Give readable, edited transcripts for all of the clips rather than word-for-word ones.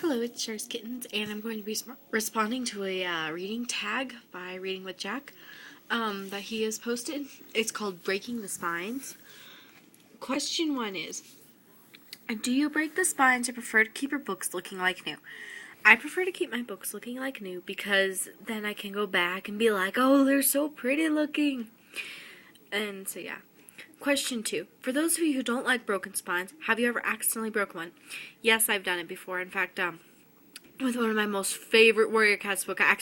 Hello, it's Shar's Kittens, and I'm going to be responding to a reading tag by Reading with Jack that he has posted. It's called Breaking the Spines. Question 1 is, do you break the spines or prefer to keep your books looking like new? I prefer to keep my books looking like new because then I can go back and be like, oh, they're so pretty looking. And so yeah. Question 2. For those of you who don't like broken spines, have you ever accidentally broken one? Yes, I've done it before. In fact, with one of my most favorite Warrior Cats book, I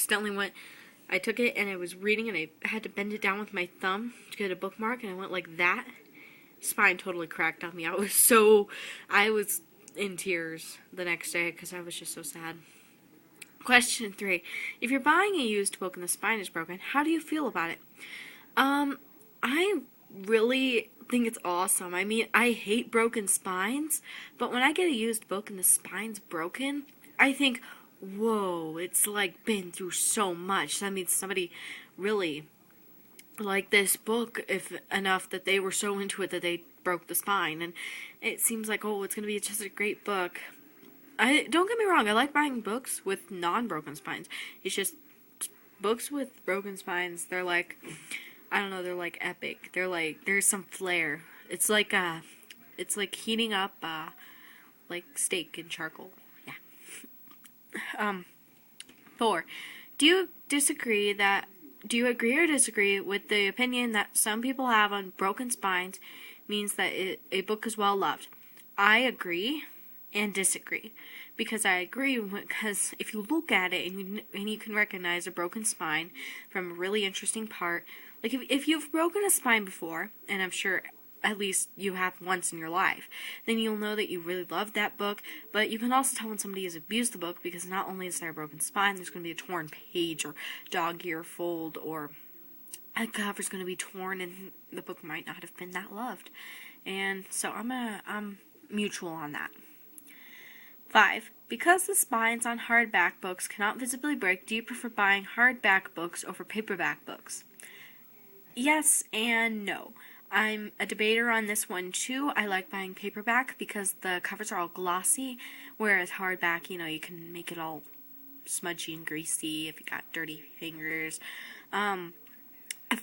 took it and I was reading and I had to bend it down with my thumb to get a bookmark and I went like that. Spine totally cracked on me. I was in tears the next day because I was just so sad. Question 3. If you're buying a used book and the spine is broken, how do you feel about it? I really think it's awesome. I mean, I hate broken spines, but when I get a used book and the spine's broken, I think, whoa, it's like been through so much. That means somebody really liked this book enough that they were so into it that they broke the spine. And it seems like, oh, it's going to be just a great book. Don't get me wrong, I like buying books with non-broken spines. It's just books with broken spines, they're like, I don't know, they're like epic. They're like, there's some flair. It's like heating up like steak in charcoal. Yeah. 4. Do you agree or disagree with the opinion that some people have on broken spines means that a book is well loved? I agree and disagree. Because I agree, because if you look at it and you can recognize a broken spine from a really interesting part, like if you've broken a spine before, and I'm sure at least you have once in your life, then you'll know that you really loved that book, but you can also tell when somebody has abused the book, because not only is there a broken spine, there's going to be a torn page, or dog ear fold, or a cover's going to be torn, and the book might not have been that loved. And so I'm mutual on that. 5. Because the spines on hardback books cannot visibly break, do you prefer buying hardback books over paperback books? Yes and no. I'm a debater on this one too. I like buying paperback because the covers are all glossy, whereas hardback, you can make it all smudgy and greasy if you got dirty fingers.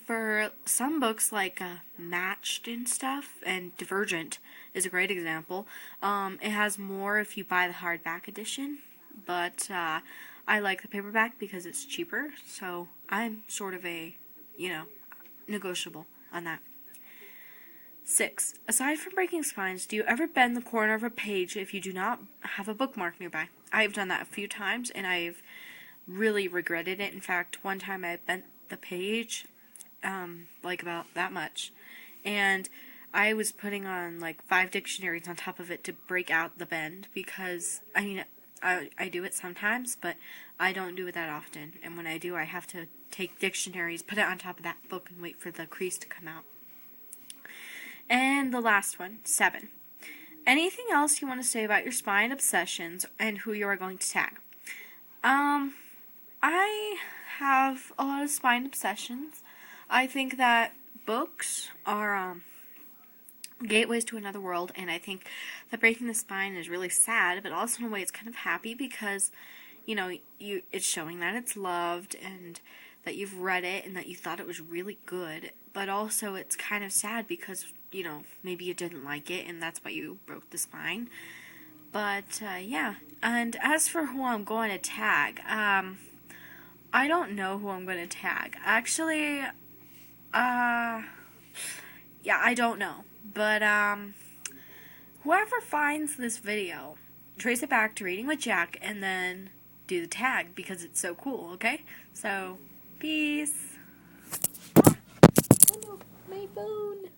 For some books like Matched and stuff, and Divergent is a great example, it has more if you buy the hardback edition, but I like the paperback because it's cheaper, so I'm sort of negotiable on that. 6. Aside from breaking spines, do you ever bend the corner of a page if you do not have a bookmark nearby? I've done that a few times, and I've really regretted it. In fact, one time I bent the page like about that much, and I was putting on like 5 dictionaries on top of it to break out the bend, because I do it sometimes, but I don't do it that often, and when I do, I have to take dictionaries, put it on top of that book, and wait for the crease to come out. And the last one, 7. Anything else you want to say about your spine obsessions and who you are going to tag? I have a lot of spine obsessions. I think that books are gateways to another world, and I think that breaking the spine is really sad, but also in a way it's kind of happy because, it's showing that it's loved and that you've read it and that you thought it was really good, but also it's kind of sad because, maybe you didn't like it and that's why you broke the spine. But, yeah. And as for who I'm going to tag, I don't know who I'm going to tag. Actually, yeah, I don't know. But, whoever finds this video, trace it back to Reading with Jack and then do the tag because it's so cool, okay? So, peace. Oh no, my phone.